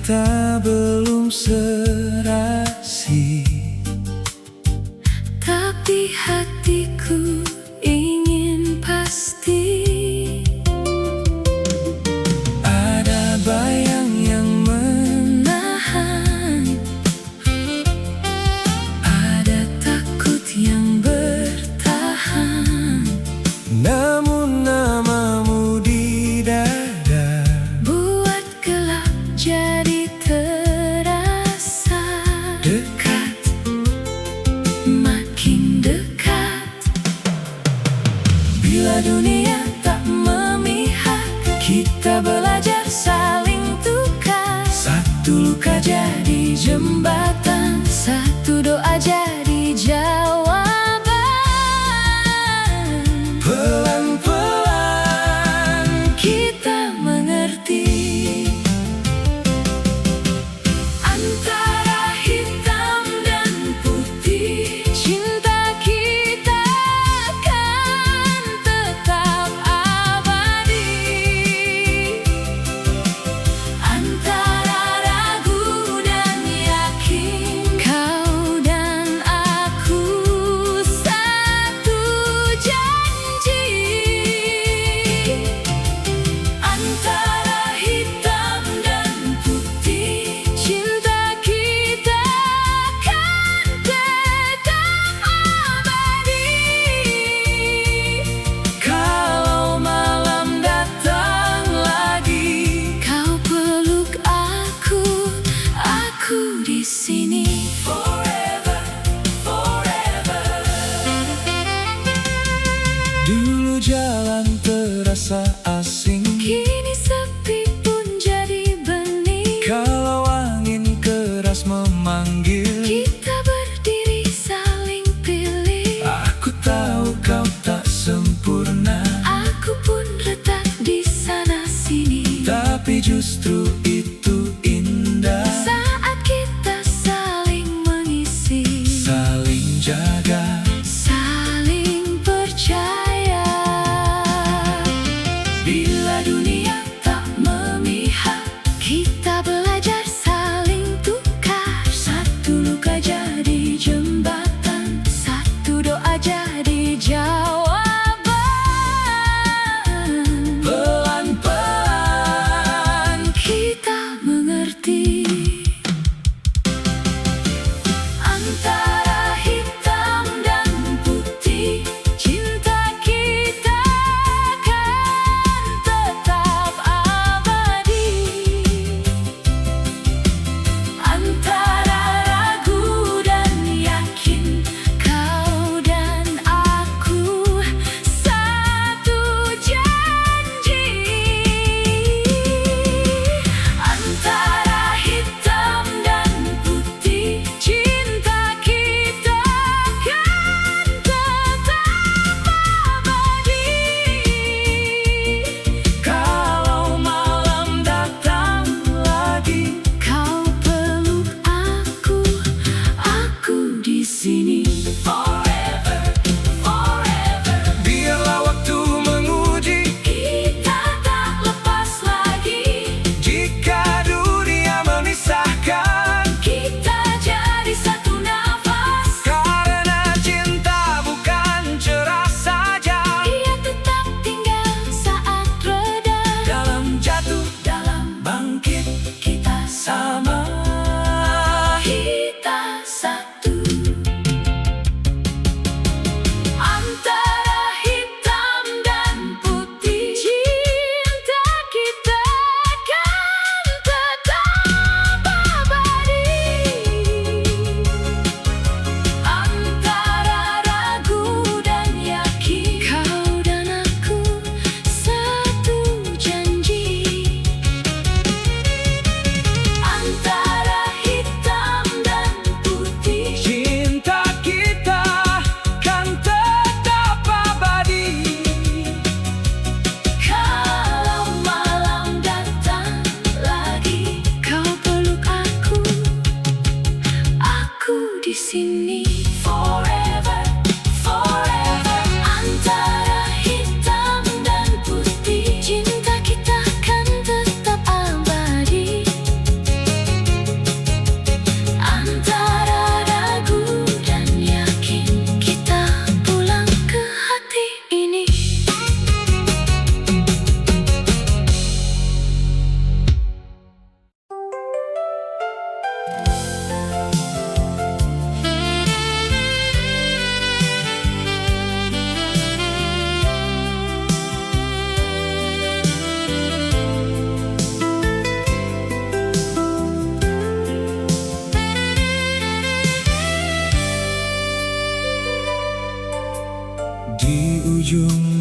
Kita belum serasi, tapi hatiku ingin pasti. ada bayang yang Menahan, ada takut yang bertahan. namun namamu di dada. Buat gelap jadi terasa Dekat, makin dekat. bila dunia tak memihak, kita belajar saling tukar. Satu luka jadi jembatan, Satu doa jadi jawaban. pelan-pelan Kita mengerti antara hitam dan putih. Cinta kita akan tetap abadi. Antara ragu dan yakin, kau dan aku satu janji. Antara hitam dan putih, cinta kita akan tetap abadi. kalau malam datang lagi. Kau peluk aku di sini. Forever, forever. Dulu jalan terasa asing, Kini sepi pun jadi bening. kalau angin keras memanggil. Kita berdiri saling pilih. Aku tahu kau tak sempurna, Aku pun retak di sana sini. tapi justru itu indah. Saat kita saling mengisi, Saling jaga, saling percaya. bila dunia Tak memihak, kita belajar saling tukar. Satu luka jadi jembatan, satu doa jadi jawaban. pelan-pelan Kita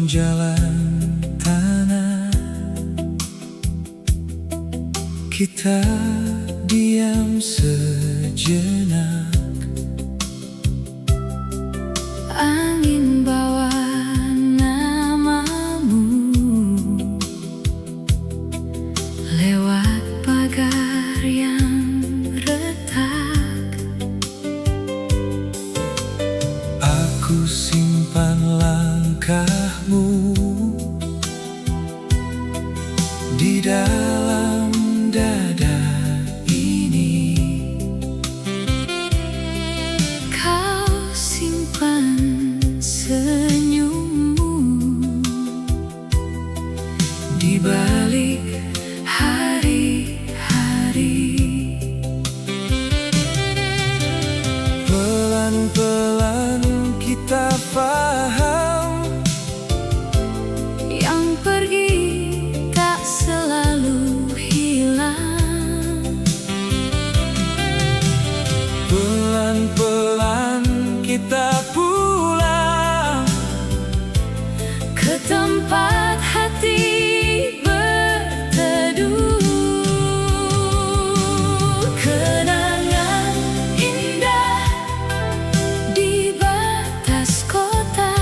jalan tanah, kita diam sejenak. Angin bawa namamu lewat pagar yang retak. Aku simpan langkahmu di dalam dada ini. Kau simpan senyummu di balik hari-hari. Pelan-pelan kita paham, Yang pergi tak selalu hilang. pelan-pelan kita pulang Ke tempat hati berteduh. Kenangan indah di batas kota,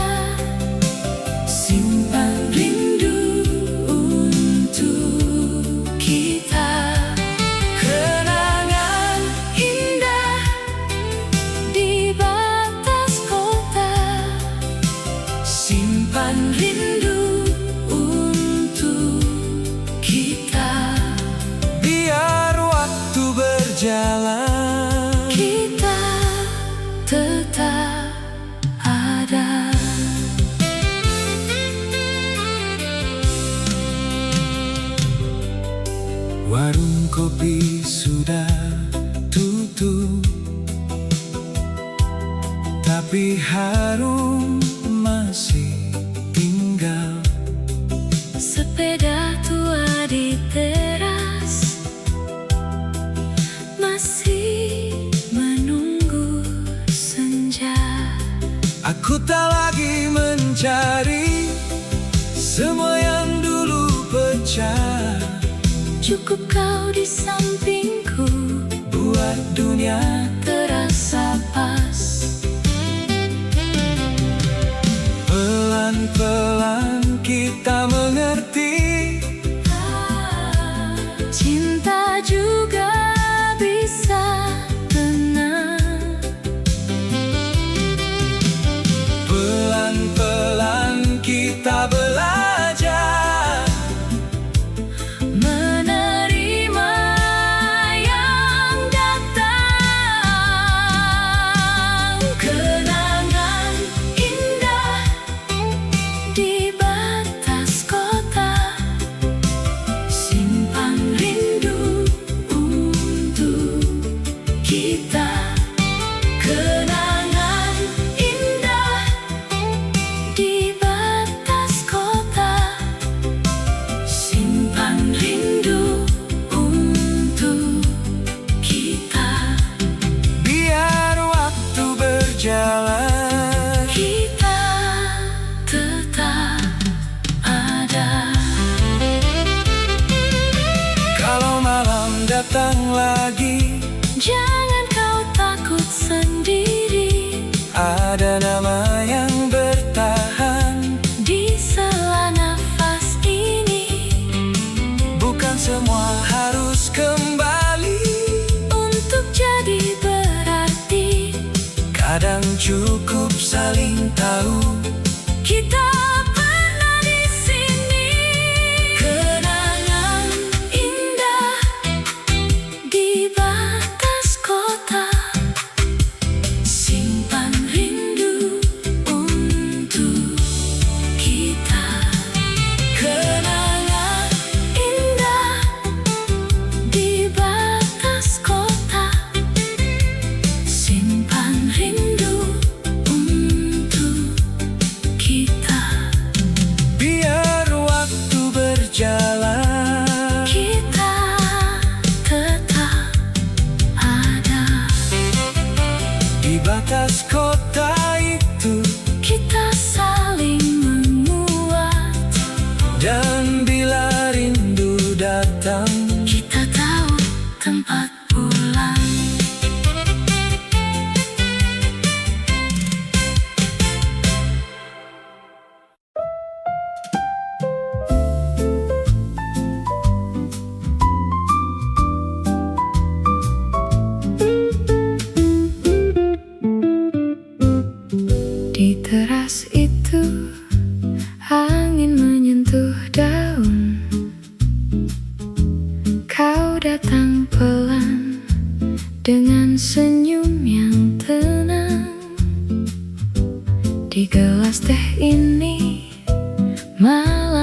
simpan rindu untuk kita. Kenangan indah di batas kota, simpan rindu untuk kita. biar waktu berjalan. Kita tetap ada. Warung kopi sudah tutup, tapi harum masih tinggal. Sepeda tua di teras masih menunggu senja. Aku tak lagi mencari semua yang dulu pecah. Cukup kau di sampingku, Buat dunia terasa pas. pelan-pelan kita mengerti. Cinta juga bisa tenang. Pelan-pelan kita belajar Menerima yang datang. Kenangan indah di batas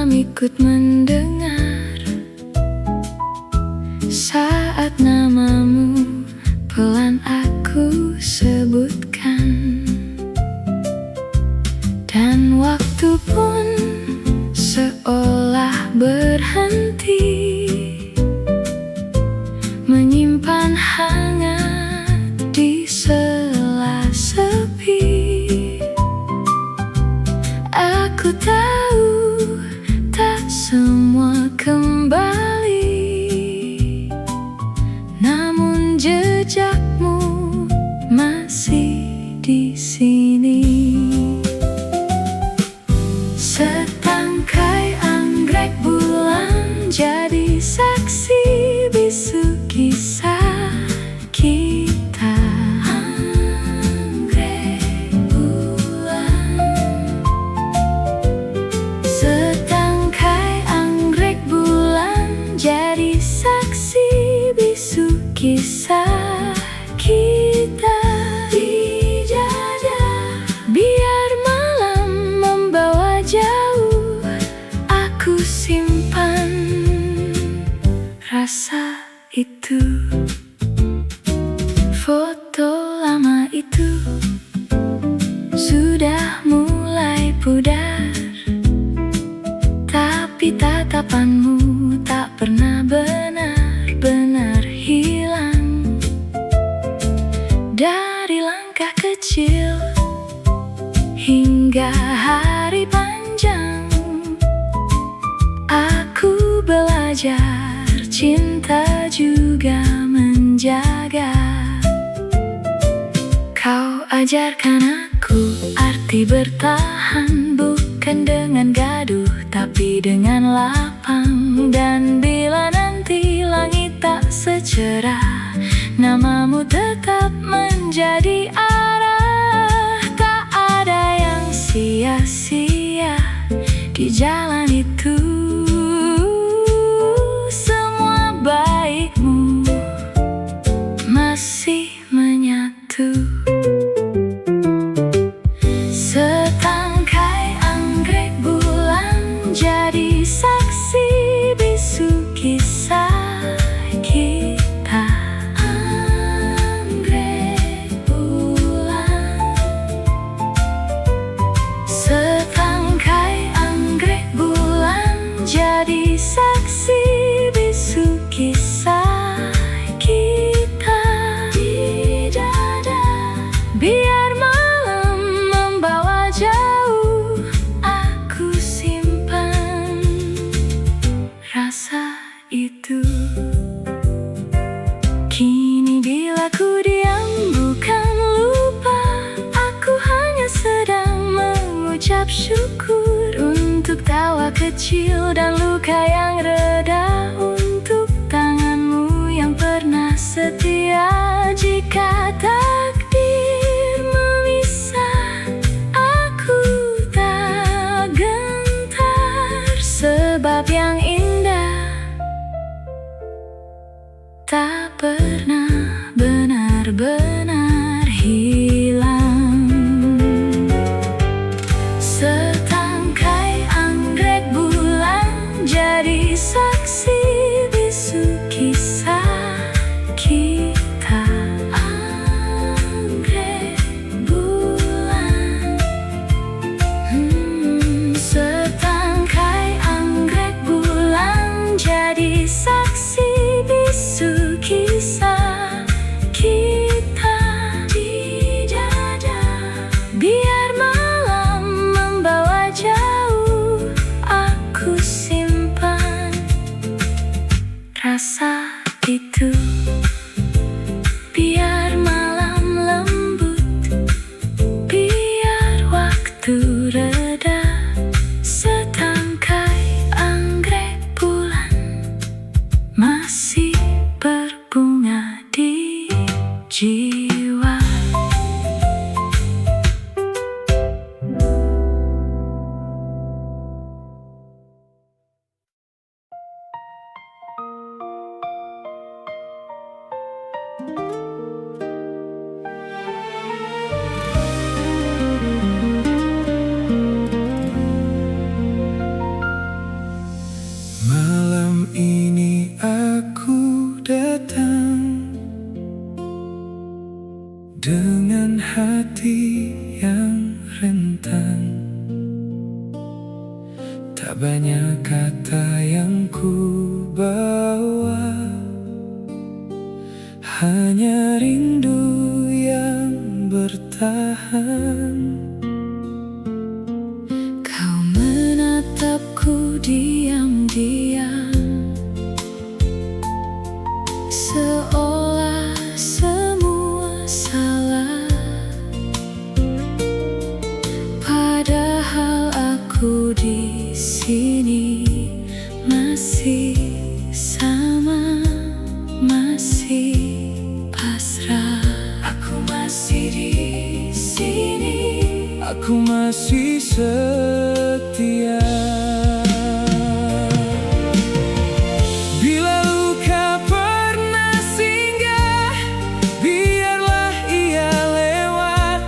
malam ikut mendengar saat namamu pelan aku sebutkan, dan waktu pun seolah berhenti, menyimpan hangat di sela sepi. Aku tahu tak semua kembali, namun jejakmu masih di sini. Setangkai anggrek bulan jadi saksi bisu kisah kita. Anggrek bulan, setangkai anggrek bulan jadi saksi bisu kisah kita. Dijajah biar malam membawa jauh, aku simpan rasa itu. Foto lama itu sudah mulai pudar, tapi tatapanmu tak pernah benar-benar hilang. Dari langkah kecil hingga hari panjang, aku belajar cinta juga menjaga. Kau ajarkan aku arti bertahan, bukan dengan gaduh tapi dengan lapang. Dan bila nanti langit tak secerah, namamu tetap menjadi arah. Tak ada yang sia-sia di jalan itu, semua baikmu masih menyatu. Setangkai anggrek bulan jadi saksi bisu kisah kita. Anggrek bulan, setangkai anggrek bulan jadi saksi bisu kisah kita. Dijajah biar malam membawa jauh, aku simpan rasa itu. Kini bila ku diam bukan lupa, aku hanya sedang mengucap syukur untuk tawa kecil dan luka yang reda, untuk tanganmu yang pernah setia. Jika takdir memisah, aku tak gentar, sebab yang indah tak pernah benar-benar hilang. Setangkai anggrek bulan jadi saksi bisu kisah kita. Anggrek bulan, setangkai anggrek bulan jadi saksi bisu kisah kita. Dijajah biar malam membawa jauh, aku simpan rasa itu. Biar malam lembut, biar waktu reda, setangkai anggrek bulan masih berbunga di jiwa. Tak banyak kata yang ku bawa, hanya rindu yang bertahan. Kau menatapku diam-diam, seolah semua salah, padahal aku di sini masih sama, masih pasrah. Aku masih di sini, Aku masih setia. Bila luka pernah singgah, biarlah ia lewat.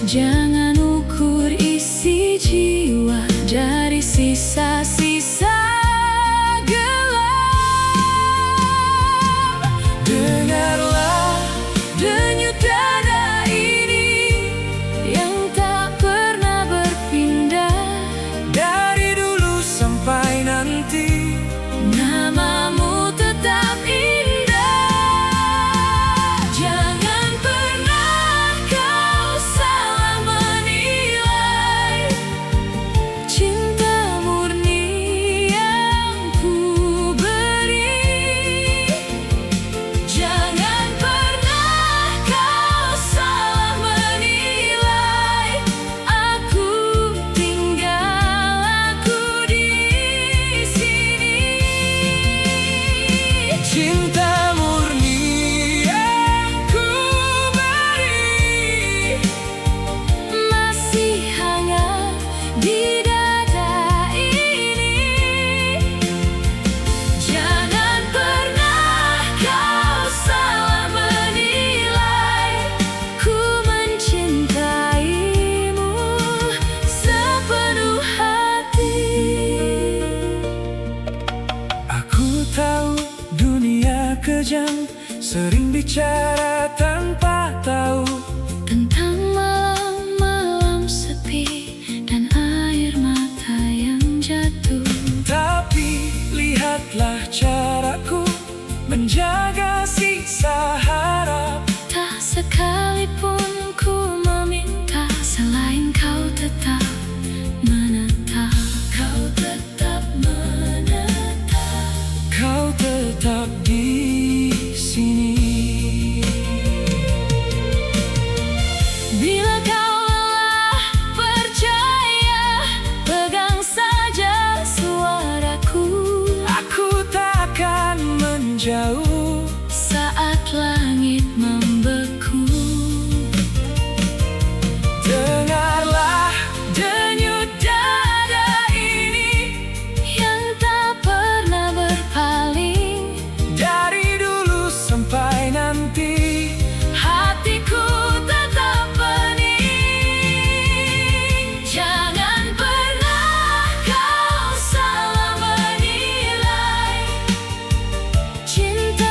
jangan ukur isi jiwa dari sisa-sisa gelap. Dengarlah Denyut dada ini yang tak pernah berpindah, dari dulu sampai nanti. namamu tetap indah. Jangan pernah kau salah menilai cinta murni yang ku beri. Jangan pernah kau salah menilai aku tinggal, aku di sini. Cinta murni yang ku beri Masih hangat di dada ini. Jangan pernah kau salah menilai ku mencintaimu sepenuh hati. Aku tahu dunia kejam, sering bicara tanpa tahu. Tentang malam-malam sepi dan air mata yang jatuh. Tapi lihatlah caraku menjaga sisa harap. Tak sekalipun ku meminta, selain kau tetap menetap. Kau tetap menetap. Kau tetap di sini. Bila kau lelah percaya, pegang saja suaraku. Aku takkan menjauh. Saat langit membeku, Dengarlah denyut dada ini yang tak pernah berpaling, dari dulu sampai nanti. hatiku tetap bening. Jangan pernah kau salah menilai cinta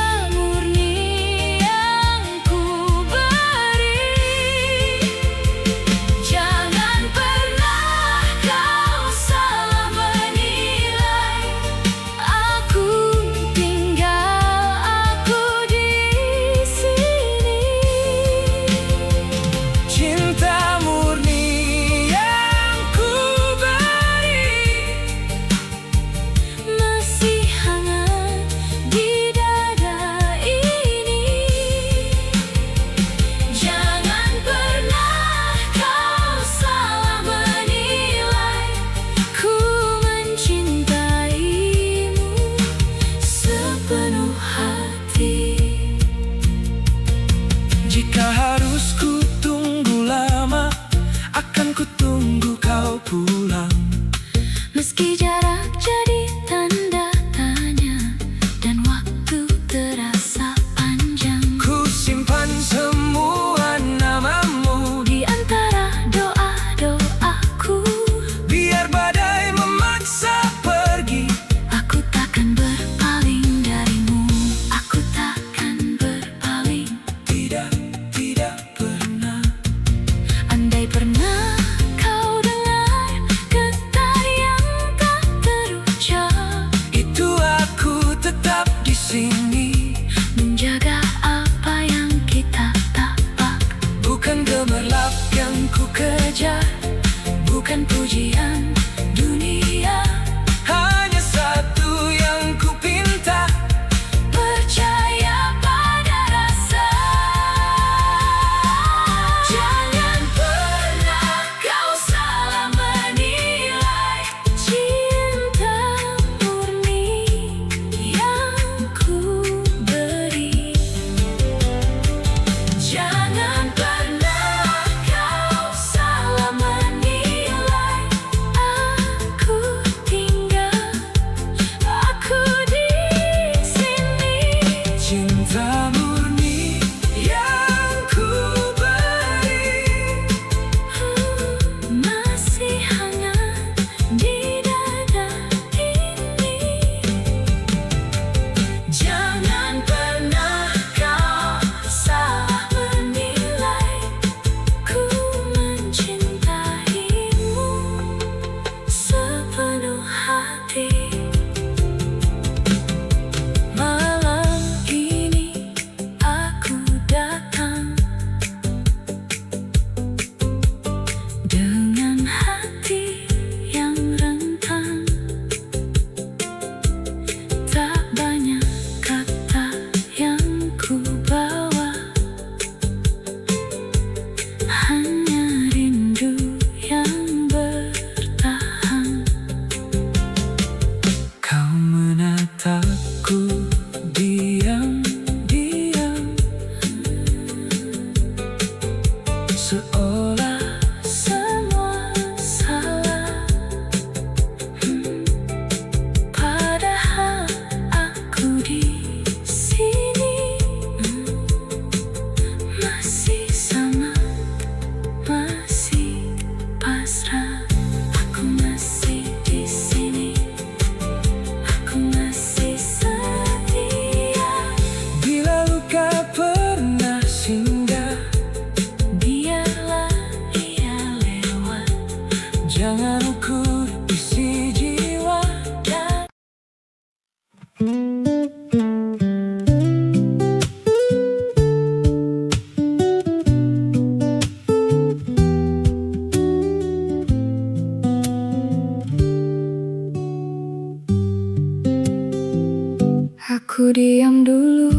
Ku diam dulu,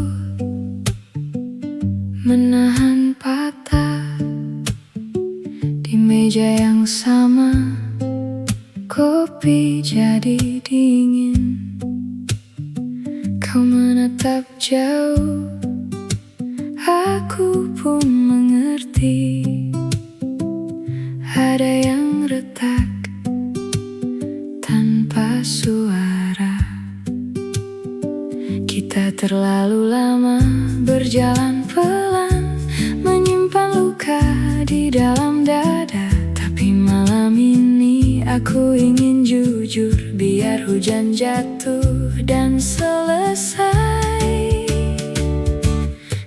menahan patah. Di meja yang sama, kopi jadi dingin. Kau menatap jauh, aku pun mengerti. Ada yang retak tanpa suara. Kita terlalu lama berjalan pelan, menyimpan luka di dalam dada. Tapi malam ini aku ingin jujur, biar hujan jatuh dan selesai.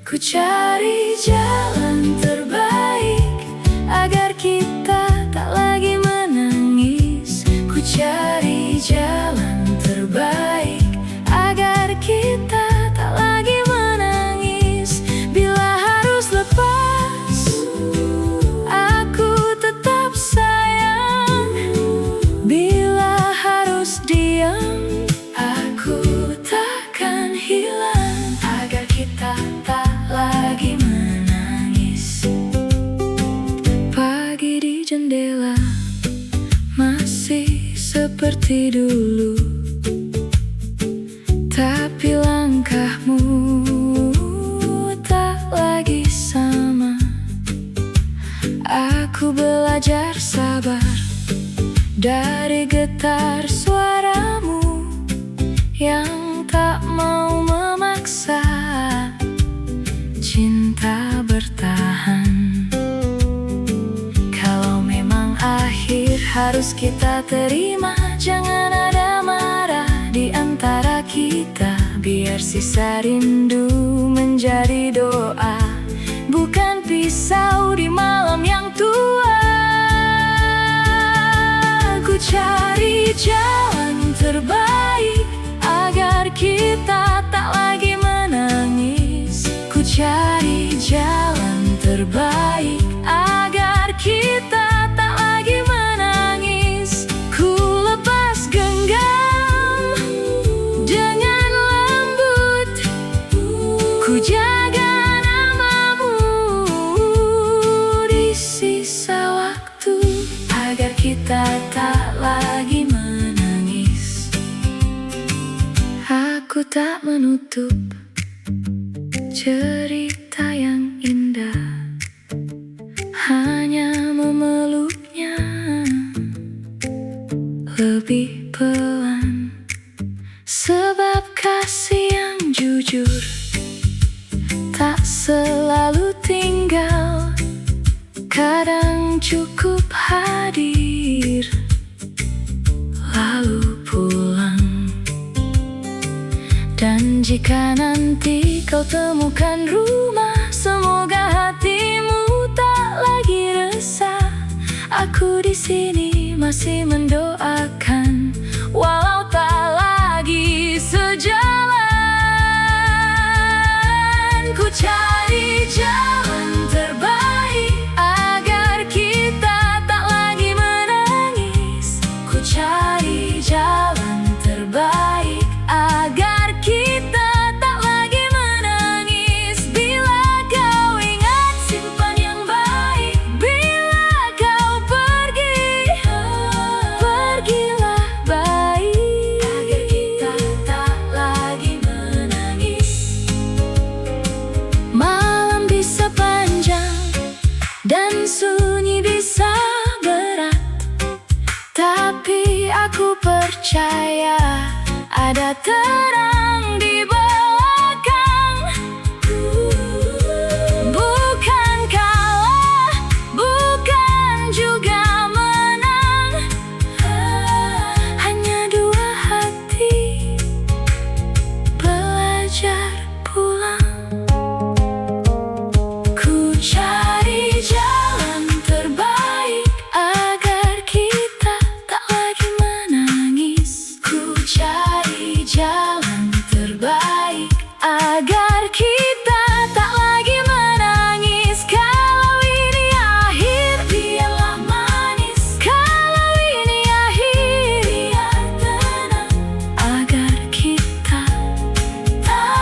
Ku cari jalan terbaik agar kita tak lagi menangis. Ku cari jalan terbaik agar kita tak lagi menangis. Bila harus lepas, aku tetap sayang. Bila harus diam, aku takkan hilang. Agar kita tak lagi menangis. Pagi di jendela masih seperti dulu, tapi langkahmu tak lagi sama. Aku belajar sabar dari getar suaramu yang tak mau memaksa cinta bertahan. Kalau memang akhir harus kita terima, jangan ada marah di antara kita. Biar sisa rindu menjadi doa, bukan pisau di malam yang tua. Ku cari jalan terbaik agar kita tak lagi menangis. Ku cari jalan terbaik agar kita tak lagi menangis. Ku lepas genggam dengan lembut, ku jaga namamu di sisa waktu agar kita tak lagi menangis. Aku tak menutup cerita yang indah, hanya memeluknya lebih pelan. Sebab kasih yang jujur tak selalu tinggal, kadang cukup hadir lalu pulang. Dan jika nanti kau temukan rumah, semoga hatimu tak lagi resah. Aku di sini masih mendoakan, walau tak lagi sejalan. Ku cari jalan terbaik agar kita tak lagi menangis. Ku cari jalan terbaik agar kita tak lagi menangis. Bila kau ingat, simpan yang baik. Bila kau pergi, pergilah baik, agar kita tak lagi menangis. Malam bisa panjang dan sunyi bisa berat, tapi aku percaya ada terang di belakang. Bukan kalah, bukan juga menang, hanya dua hati belajar pulang. Ku cari jalan terbaik agar kita tak lagi menangis. Ku cari jalan terbaik agar kita tak lagi menangis. Kalau ini akhir, biarlah manis. Kalau ini akhir, biar tenang, agar kita tak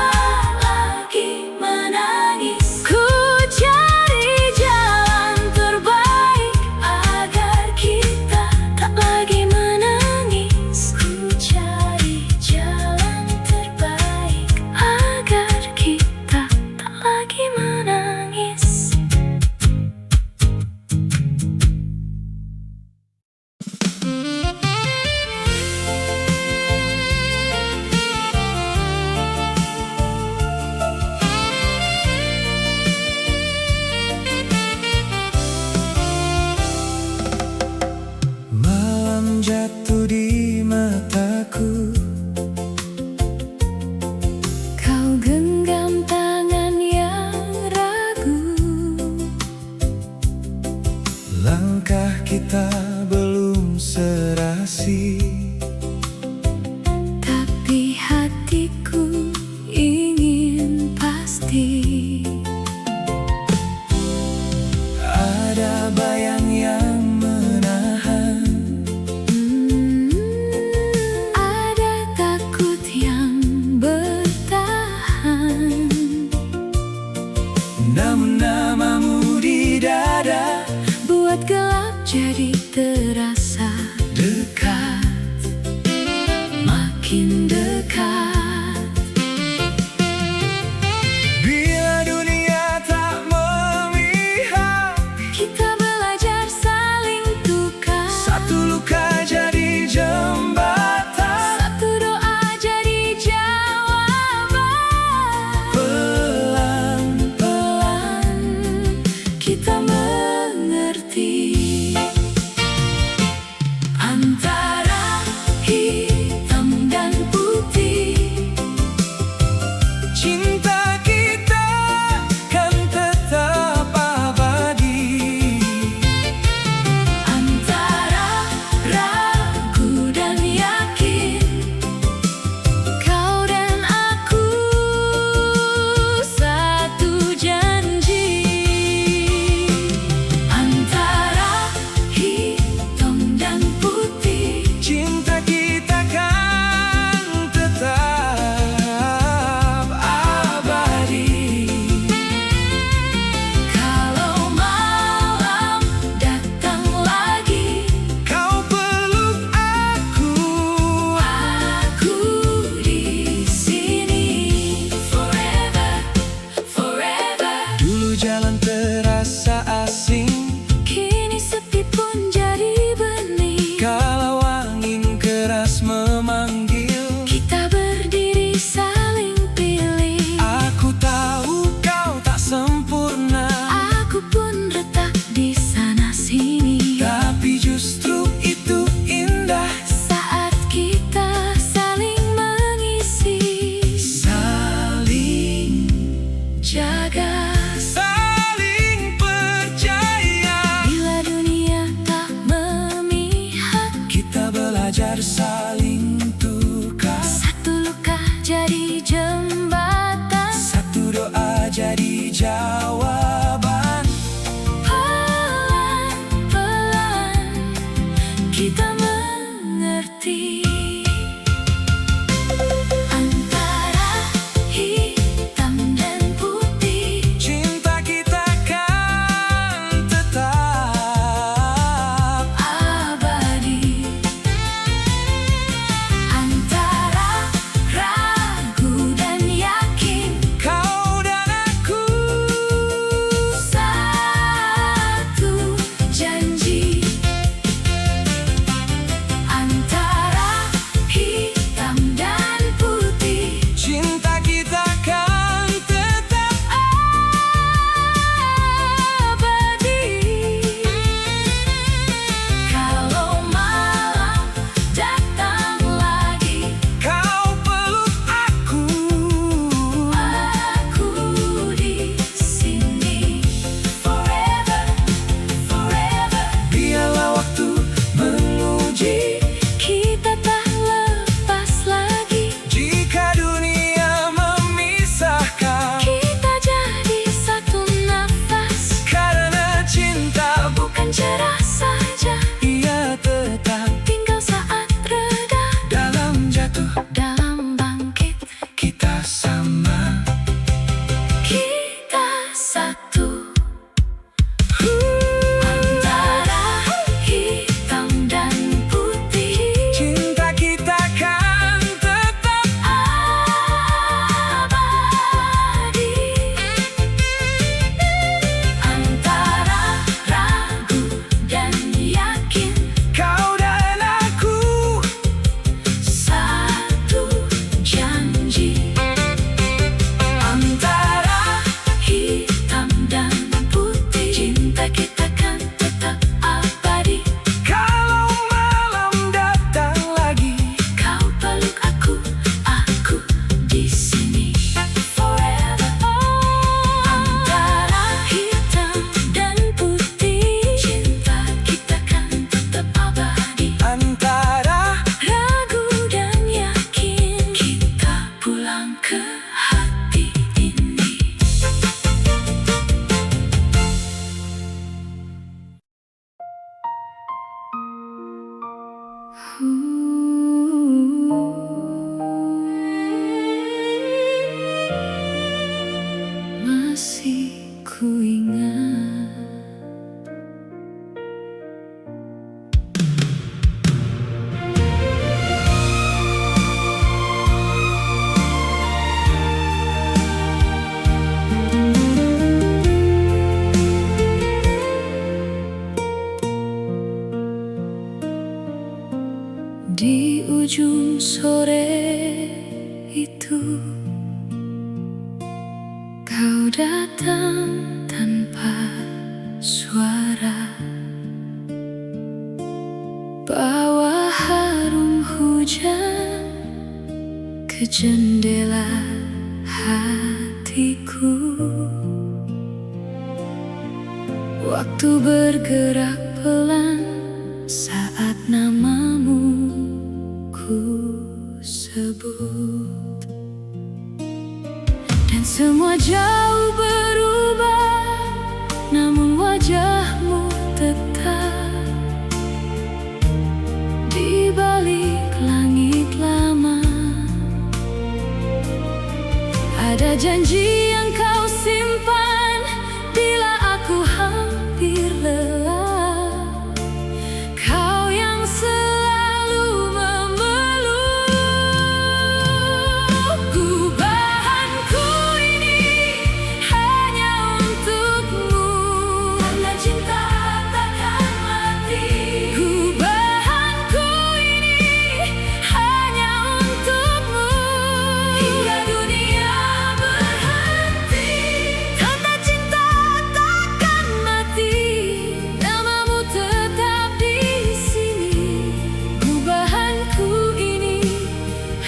makin dekat. Bila dunia tak memihak, Kita belajar saling tukar. satu luka jadi jembatan, Satu doa jadi jawaban. pelan-pelan Kita mengerti antara hitam dan putih. itu kau datang tanpa suara, bawa harum hujan ke jendela hatiku. Waktu bergerak pelan saat namamu ku sebut, dan semua jauh berubah, namun wajahmu tetap di balik langit lama. Ada janji yang kau simpan bila aku hampir lelah, kau yang selalu memeluk. Gubahanku ini hanya untukmu, tanda cinta takkan mati. Gubahanku ini hanya untukmu, hingga dunia berhenti. Tanda cinta takkan mati, namamu tetap di sini. Gubahanku ini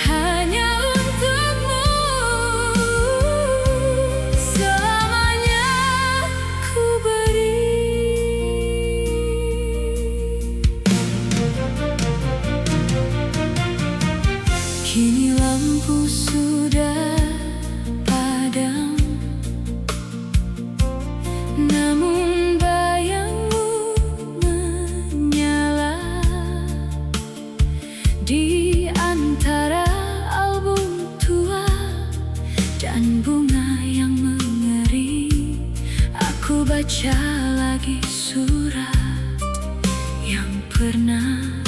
hanya untukmu, selamanya ku beri. Kini lampu sudah padam, namun bayangmu menyala di antara album tua dan bunga yang mengering. Aku baca lagi surat yang pernah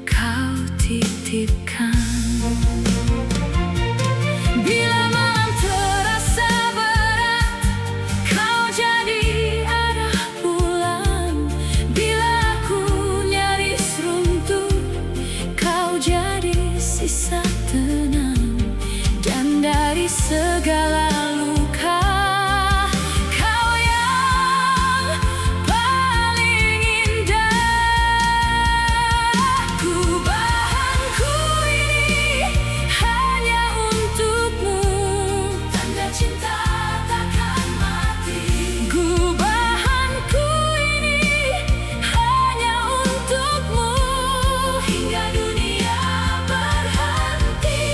kau titipkan. Bila malam terasa berat, kau jadi arah pulang. Bila aku nyaris runtuh, kau jadi sisa tenang. Dan dari segala luka, kau yang paling indah. Gubahanku ini hanya untukmu, tanda cinta takkan mati. Gubahanku ini hanya untukmu, hingga dunia berhenti.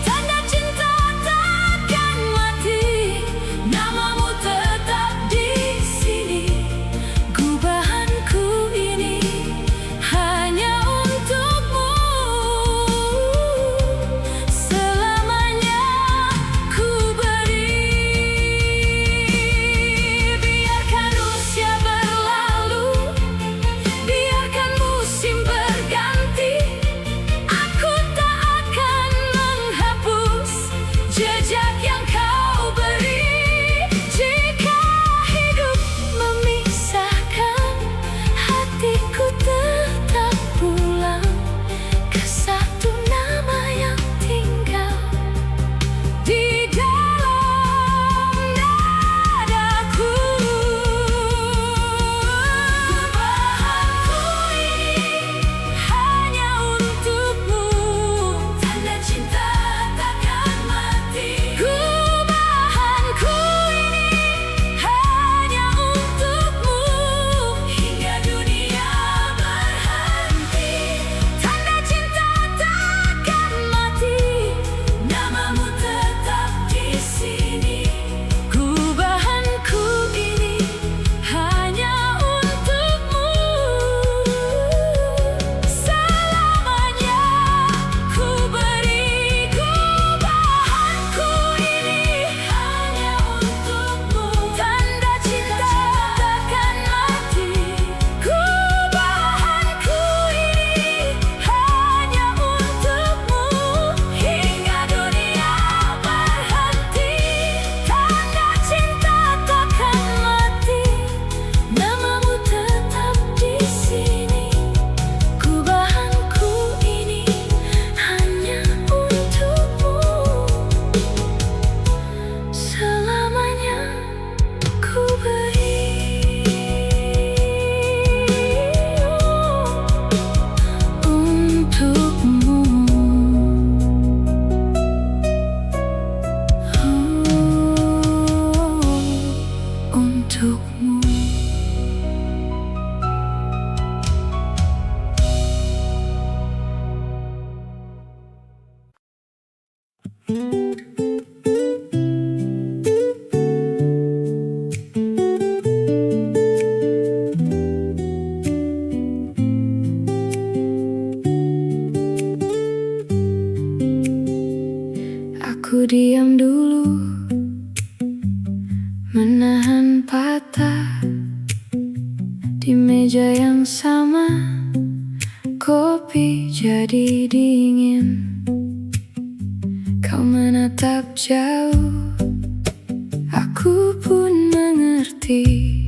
Tanda cinta takkan mati. Aku diam dulu, menahan patah di meja yang sama. Kopi jadi dingin, kau menatap jauh. Aku pun mengerti,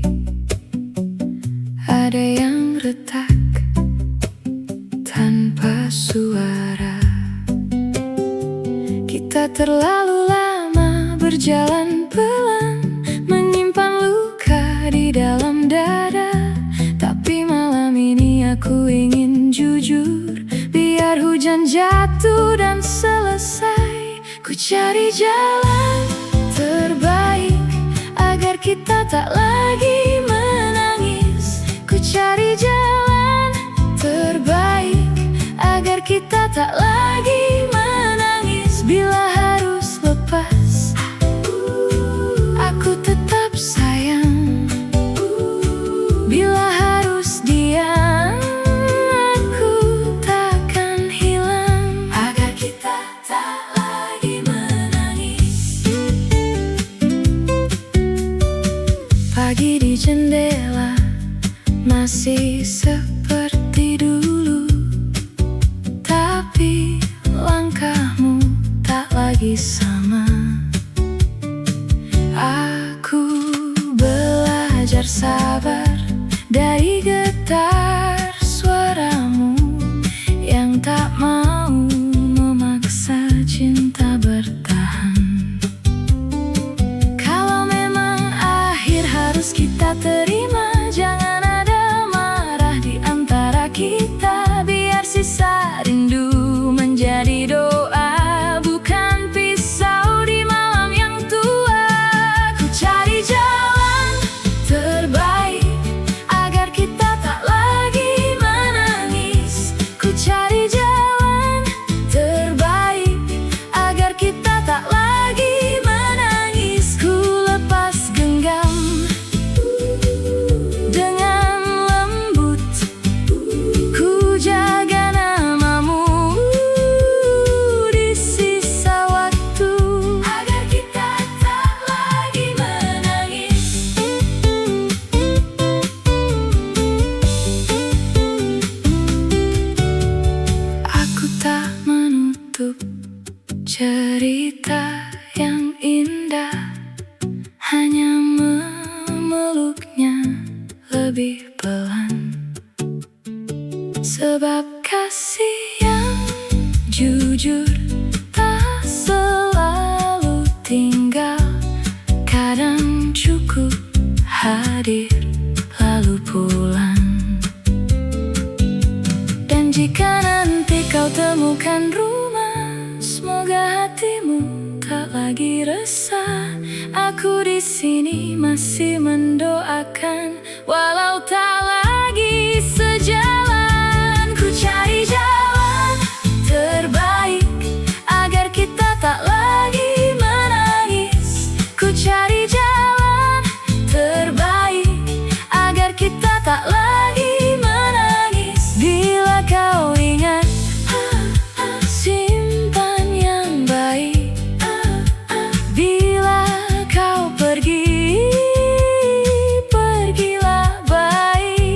ada yang retak tanpa suara. Kita terlalu lama berjalan pelan, menyimpan luka di dalam dada. Tapi malam ini aku ingin jujur, biar hujan jatuh dan selesai. Ku cari jalan terbaik agar kita tak lagi menangis. Ku cari jalan terbaik agar kita tak lagi menangis. Bila harus lepas, aku tetap sayang. Bila harus diam, aku takkan hilang. Agar kita tak lagi menangis. Pagi di jendela masih seperti dulu, tapi langkahmu tak lagi sama. Aku belajar sabar dari getar suaramu yang tak mau memaksa cinta bertahan. Kalau memang akhir harus kita terima, jangan ada marah di antara kita. Biar sisa rindu menjadi doa, bukan pisau di malam yang tua. Ku cari jalan terbaik agar kita tak lagi menangis. Ku cari jalan terbaik agar kita tak lagi menangis. Ku lepas genggam dengan lembut, ku jaga namamu di sisa waktu agar kita tak lagi menangis. Aku tak menutup cerita yang indah, hanya memeluknya lebih pelan. Sebab kasih yang jujur tak selalu tinggal, kadang cukup hadir lalu pulang. Dan jika nanti kau temukan rumah, semoga hatimu tak lagi resah. Aku di sini masih mendoakan, walau tak lagi sejalan. Ku cari jalan terbaik agar kita tak lagi menangis. Ku cari jalan terbaik agar kita tak lagi menangis. Bila kau ingat, simpan yang baik. Bila kau pergi, pergilah baik.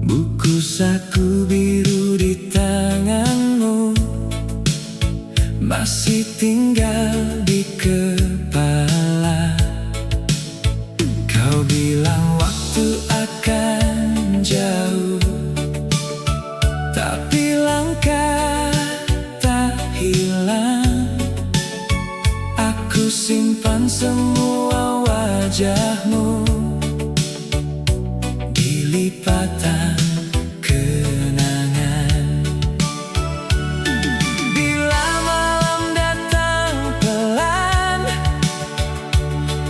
Buku saku biru di tanganmu masih tinggal di kepala. Kau bilang waktu akan jauh, tapi langkah tak hilang. Aku simpan semua wajahmu di lipatan kenangan. Bila malam datang pelan,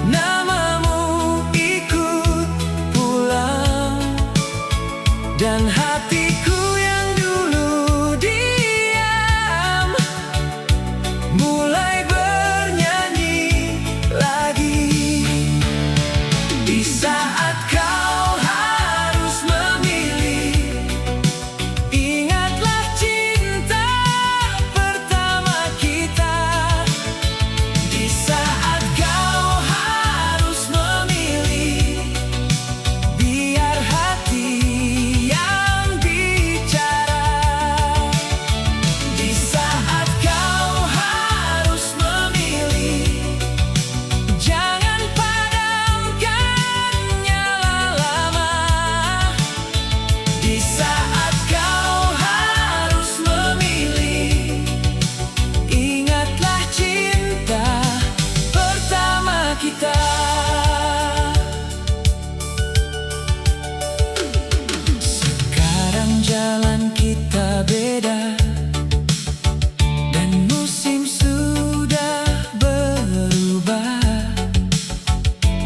namamu ikut pulang, dan hatiku yang dulu diam mulai bernyanyi lagi. Di saat kau harus memilih, ingatlah cinta pertama kita. Di saat kau harus memilih, biar hati yang bicara. Di saat kau harus memilih, jangan padamkan nyala lama. Di saat kau harus memilih, ingatlah cinta pertama kita. Sekarang jalan kita beda, dan musim sudah berubah,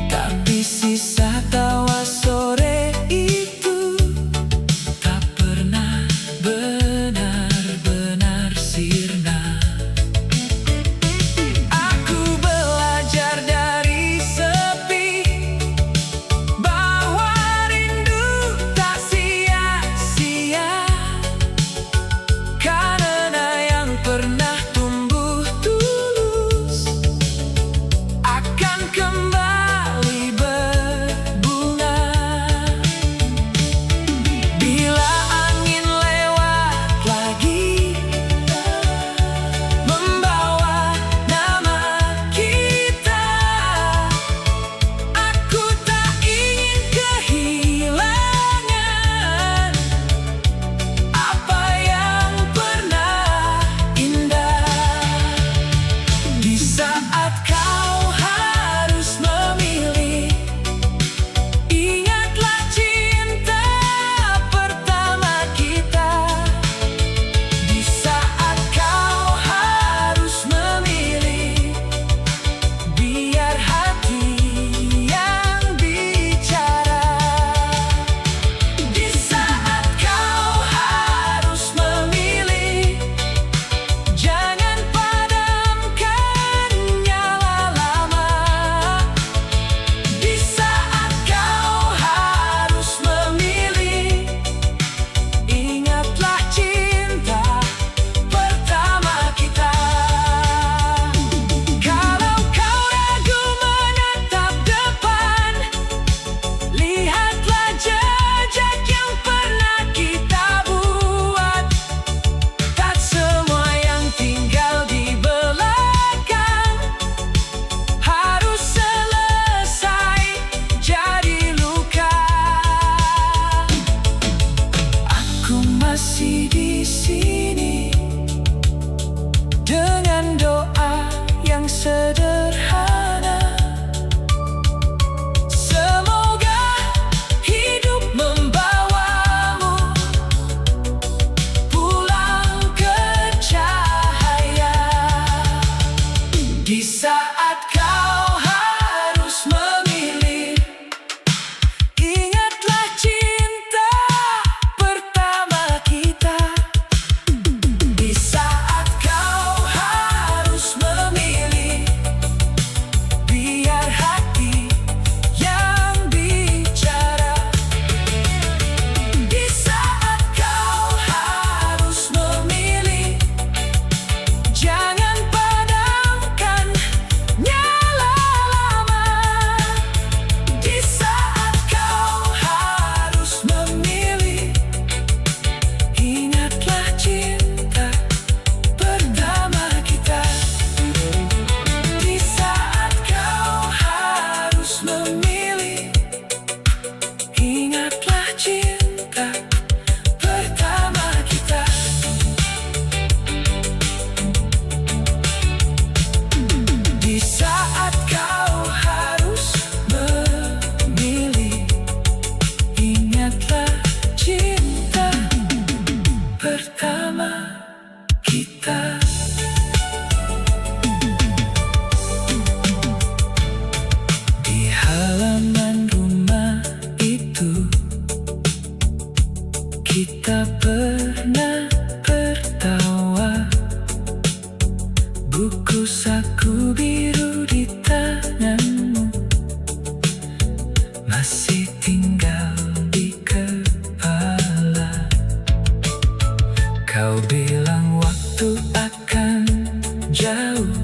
tapi sisa tawa sore itu tak pernah benar-benar sirna. Aku belajar dari sepi, bahwa rindu tak sia-sia, karena yang pernah tumbuh tulus akan kembali berbunga. Bila angin lewat lagi, membawa nama kita, aku tak ingin kehilangan apa yang pernah indah. Di saat kau harus memilih, ingatlah cinta pertama kita. Di saat kau harus memilih, biar hati yang bicara. Di saat kau harus memilih, jangan padamkan nyala lama. Di saat kau harus memilih, ingatlah cinta pertama kita. Kalau kau ragu menatap depan, lihatlah jejak yang pernah kita buat. Tak semua yang tinggal di belakang harus selesai jadi luka. Aku masih di sini dengan doa yang sederhana. Semoga hidup membawamu pulang ke cahaya. Di saat kau harus memilih, ingatlah cinta pertama kita. Di saat kau harus memilih, pertama kita. Di halaman rumah itu kita pernah tertawa, buku saku biru di tanganmu masih tinggal di kepala. Kau bilang waktu akan jauh,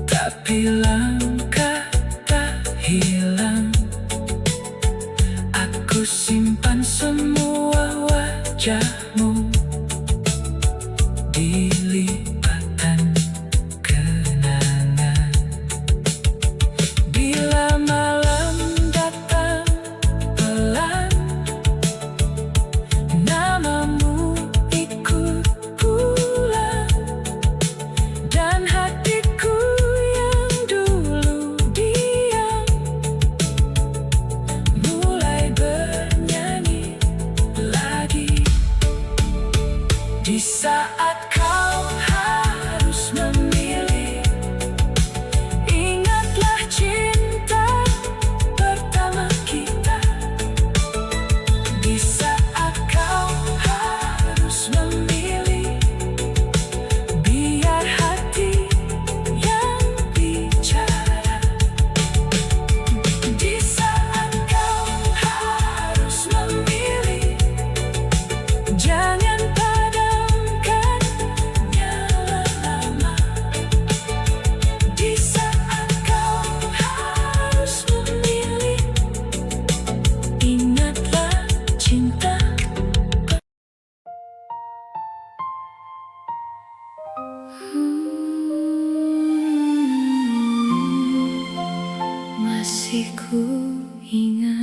tapi langkah tak hilang. Aku simpan semua wajahmu di lipatan kenangan. Bila malam datang pelan, namamu ikut pulang, dan hatiku yang dulu diam mulai bernyanyi lagi. Di saat kau harus memilih, ingatlah cinta pertama kita. Di saat kau harus memilih, biar hati yang bicara. Di saat kau harus memilih, jangan padamkan nyala lama. Di saat kau harus memilih, ingatlah cinta. Masih ku ingat.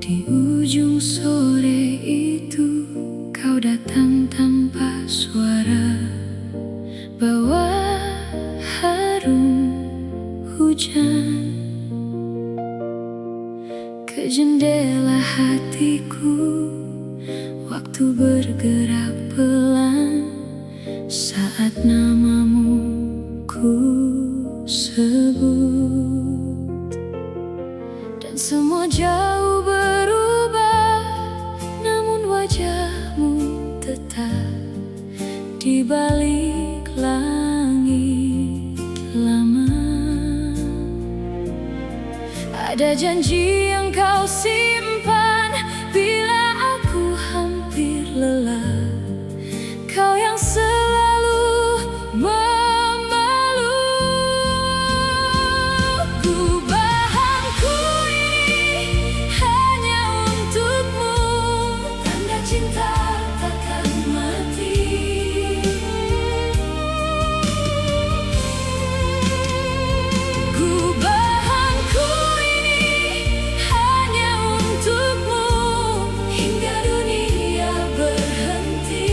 Di ujung sore itu kau datang tanpa suara, bawa harum hujan ke jendela hatiku. Waktu bergerak pelan saat namamu ku sebut, dan semua jauh berubah, namun wajahmu tetap di balik langit lama. Ada janji yang kau simpan bila aku hampir lelah, kau yang selalu memeluk. Gubahanku ini hanya untukmu, tanda cinta takkan mati. Gubahanku ini hanya untukmu, hingga dunia berhenti.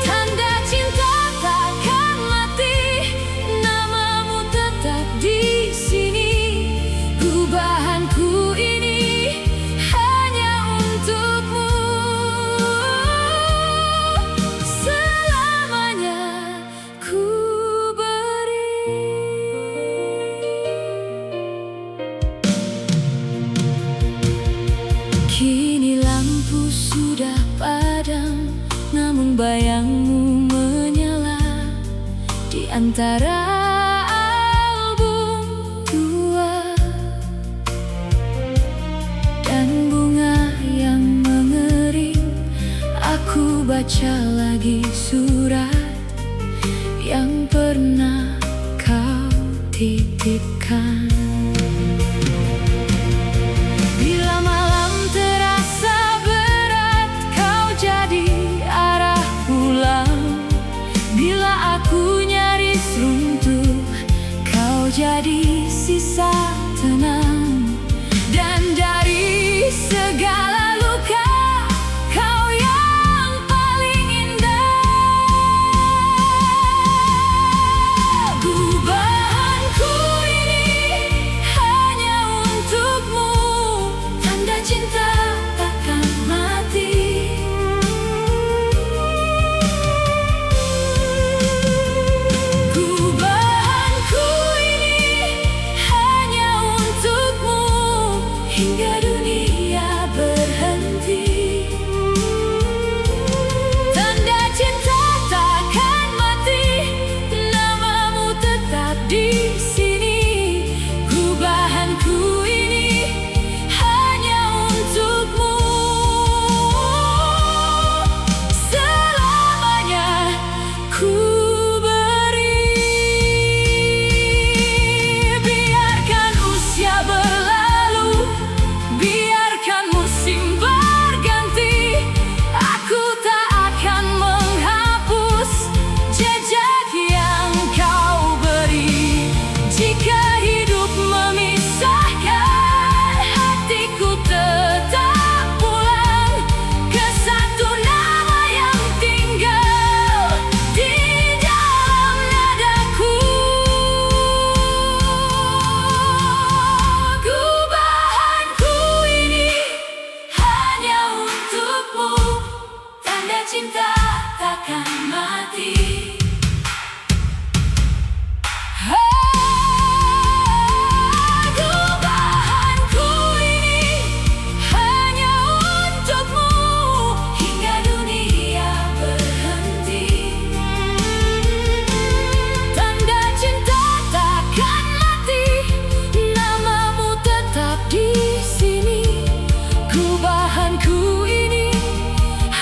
Tanda cinta takkan mati, namamu tetap di sini. Gubahanku ini hanya untukmu, selamanya ku beri. Kini lampu sudah padam, namun bayangmu menyala di antara album tua, dan bunga yang mengering. Aku baca lagi surat yang pernah kau titipkan. Bila malam terasa berat, kau jadi arah pulang. Bila aku nyaris runtuh, kau jadi sisa tenang. Dan dari segala luka, kau yang paling indah. Gubahanku ini hanya untukmu, tanda cinta takkan mati. Gubahanku ini hanya untukmu, hingga dunia berhenti. Tanda cinta takkan mati, namamu tetap di sini. Gubahanku ini hanya untukmu, selamanya ku beri. Biarkan usia berlalu, biarkan musim berganti, aku tak akan menghapus jejak yang kau beri. Jika hidup memisahkan, hatiku tetap pulang ke satu nama yang tinggal di dalam nadaku. Gubahanku ini hanya untukmu, tanda cinta takkan mati. Gubahanku ini hanya untukmu, hingga dunia berhenti. Tanda cinta takkan mati, namamu tetap di sini. Gubahanku ini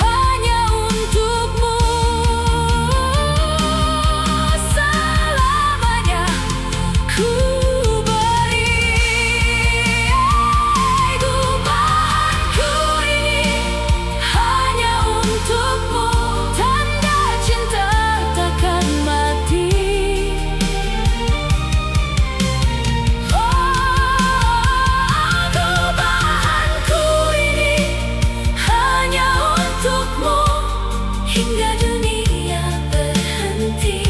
hanya untukmu, selamanya ku beri. Gubahanku ini hanya untukmu, tanda cinta takkan mati. Gubahanku ini hanya untukmu, hingga dunia berhenti.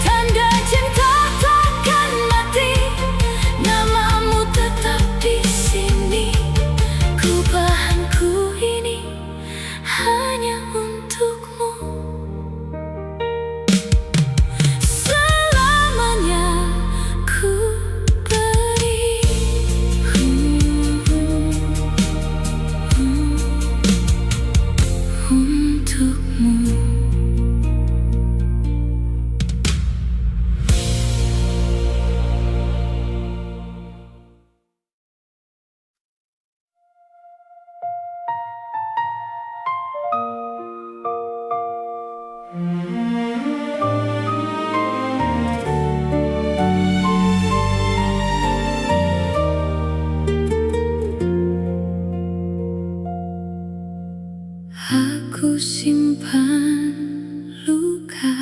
Tanda cinta takkan mati, namamu tetap di sini. Gubahanku ini hanya untukmu, selamanya ku beri. Untukmu. Aku simpan luka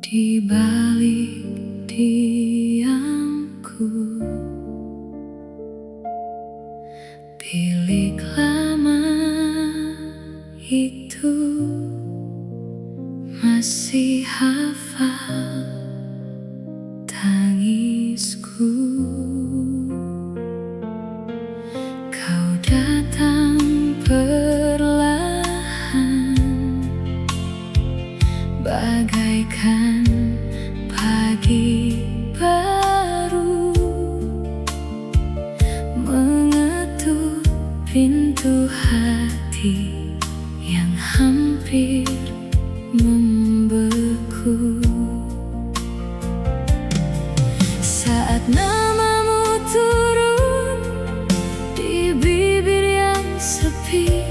di balik diamku. Bilik lama itu masih hafal tangisku. Kau datang perlahan, bagaikan pagi baru, mengetuk pintu hati yang hampir membeku. Saat namamu turun di bibir yang sepi,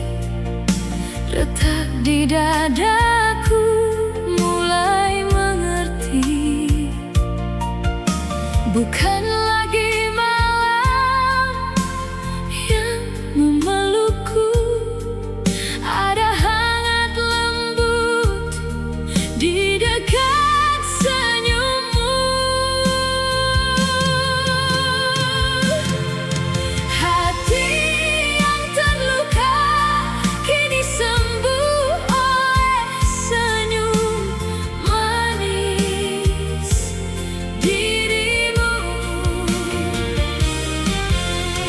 retak di dadaku mulai mengerti. Bukan lagi malam yang memelukku, ada hangat lembu dekat senyummu. Hati yang terluka kini sembuh oleh senyum manis dirimu.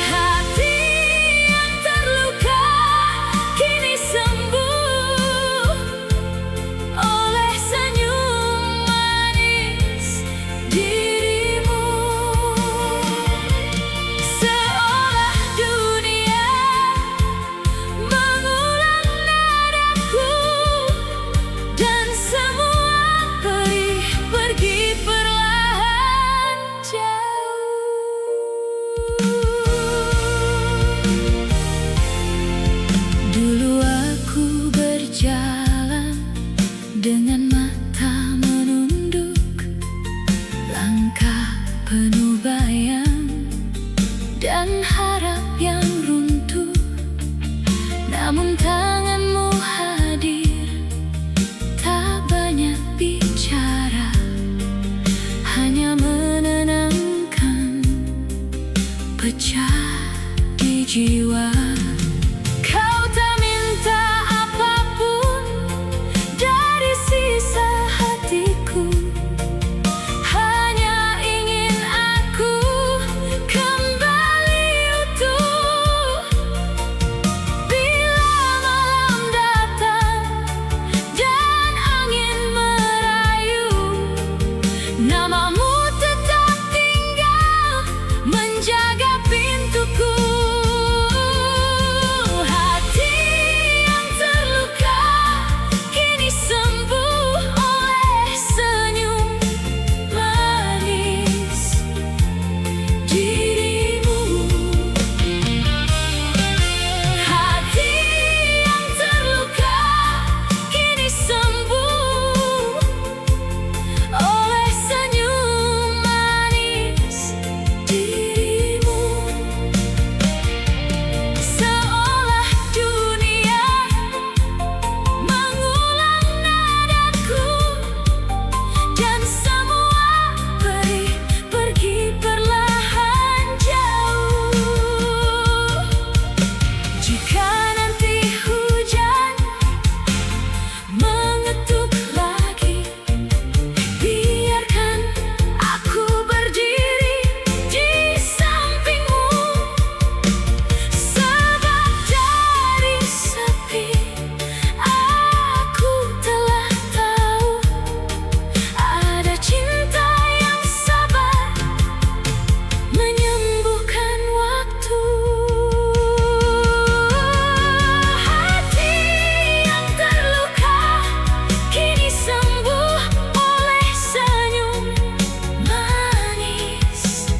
Hati yang terluka kini sembuh oleh senyum manis dirimu. Seolah dunia mengulang nadaku, dan semua pergi perlahan jauh. Dulu aku berjalan dengan mata menunduk, langkah penuh bayang dan harap yang runtuh. Namun tanganmu hadir, tak banyak bicara, hanya menenangkan pecah di jiwa. Kau tak minta apapun dari sisa hatiku, hanya ingin aku kembali utuh. Bila malam datang dan angin merayu, namamu tetap tinggal menjaga pintuku. Hati yang terluka kini sembuh oleh senyum manis dirimu. Hati yang terluka kini sembuh oleh senyum manis dirimu. Seolah dunia mengulang nadaku, dan semua pergi perlahan jauh. Jika nanti hujan mengetuk lagi, biarkan aku berdiri di sampingmu. Sebab dari sepi aku telah tahu ada cinta yang sabar menyembuhkan waktu. Hati yang terluka kini sembuh oleh senyum manis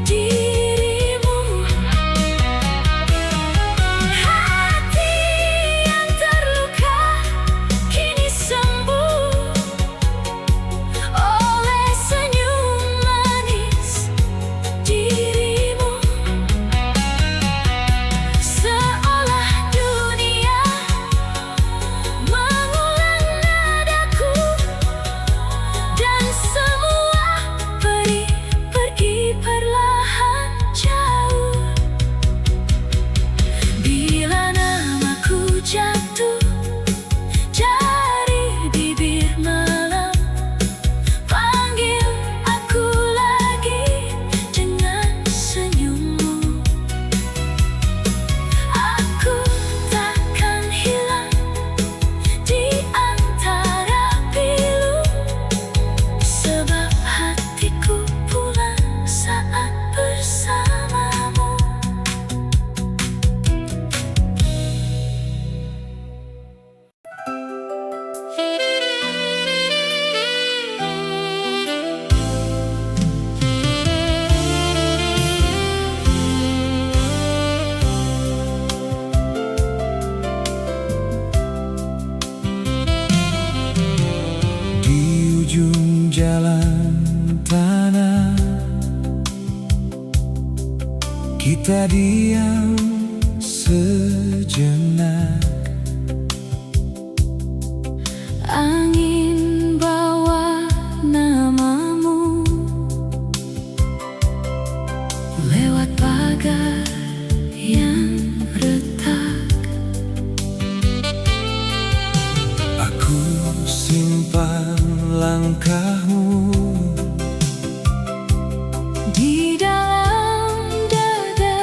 dirimu. Hati yang terluka kini sembuh oleh senyum manis dirimu. Seolah dunia mengulang nadaku, dan semua pergi perlahan jauh. Bila namaku jatuh dari bibir malam, panggil aku lagi dengan senyummu. Aku takkan hilang di antara pilu, sebab hatiku pulang saat bersamamu. Di ujung jalan tanah kita diam sejenak. Angin langkahmu. Di dalam dada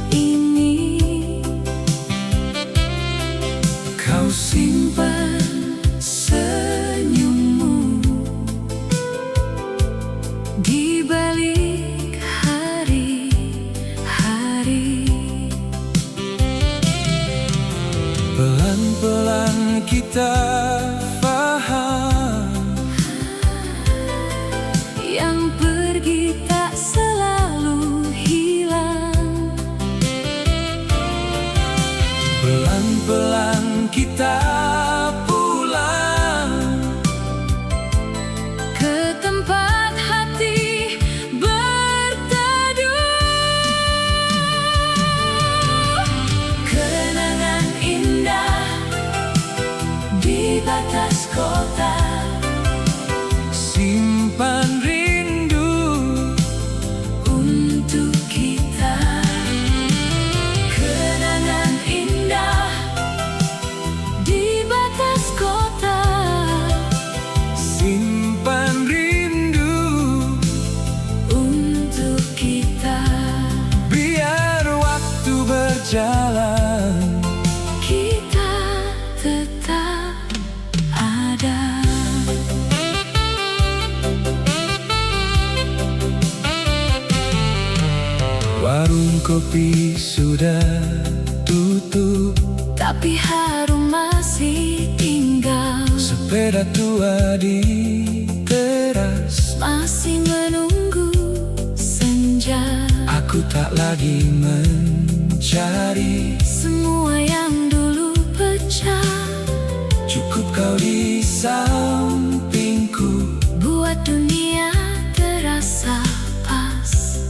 ini Kau simpan senyummu di balik hari-hari. pelan-pelan kita paham, Yang pergi tak selalu hilang. pelan-pelan kita pulang Ke tempat hati berteduh. Kenangan indah di batas kota. simpan rindu. Untuk kita, kenangan indah Di batas kota Simpan rindu. untuk kita. Biar waktu berjalan, kita tetap ada. warung kopi sudah tutup, Tapi harum masih tinggal. sepeda tua di teras. Masih menunggu senja. Aku tak lagi mencari, Semua yang dulu pecah cukup kau di sampingku. buat dunia terasa pas.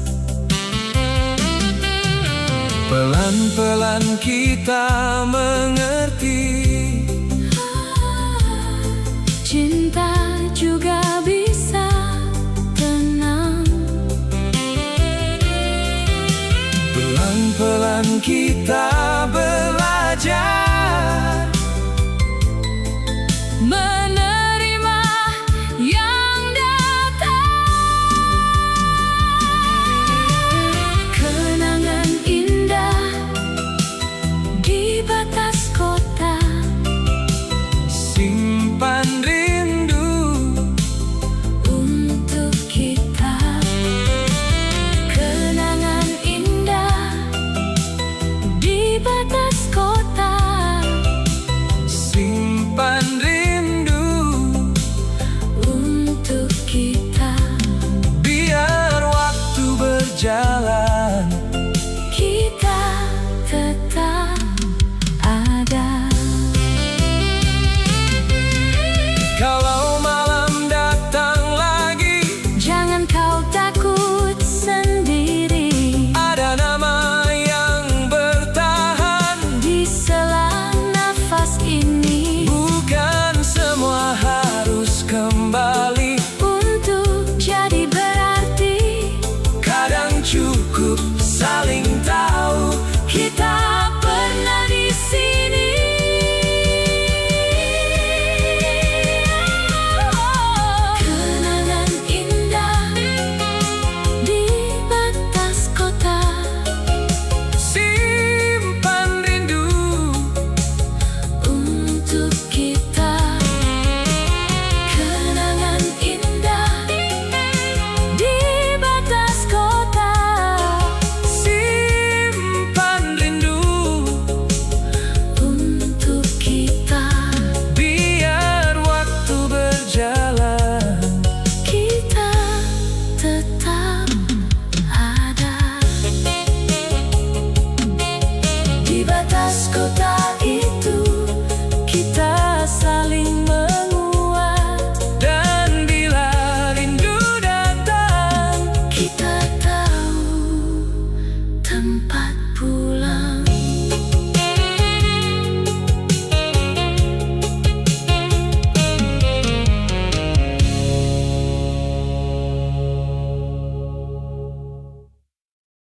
Pelan-pelan kita mengerti, Cinta juga bisa tenang. pelan-pelan kita belajar Menerima yang datang. Kenangan indah di batas kota. simpan rindu. Untuk kita, kenangan indah di batas kota. Simpan rindu. Untuk kita, Biar waktu berjalan, kita tetap ada. kalau malam datang lagi, Jangan kau takut sendiri. ada nama yang bertahan. Di sela nafas ini, Bukan semua harus kembali, untuk jadi berarti. kadang cukup saling tahu Kita pernah di sini. Kenangan indah di batas kota. simpan rindu. Untuk kita, kenangan indah di batas kota. Simpan rindu. Untuk kita, Biar waktu berjalan, kita tetap ada. Di batas kota.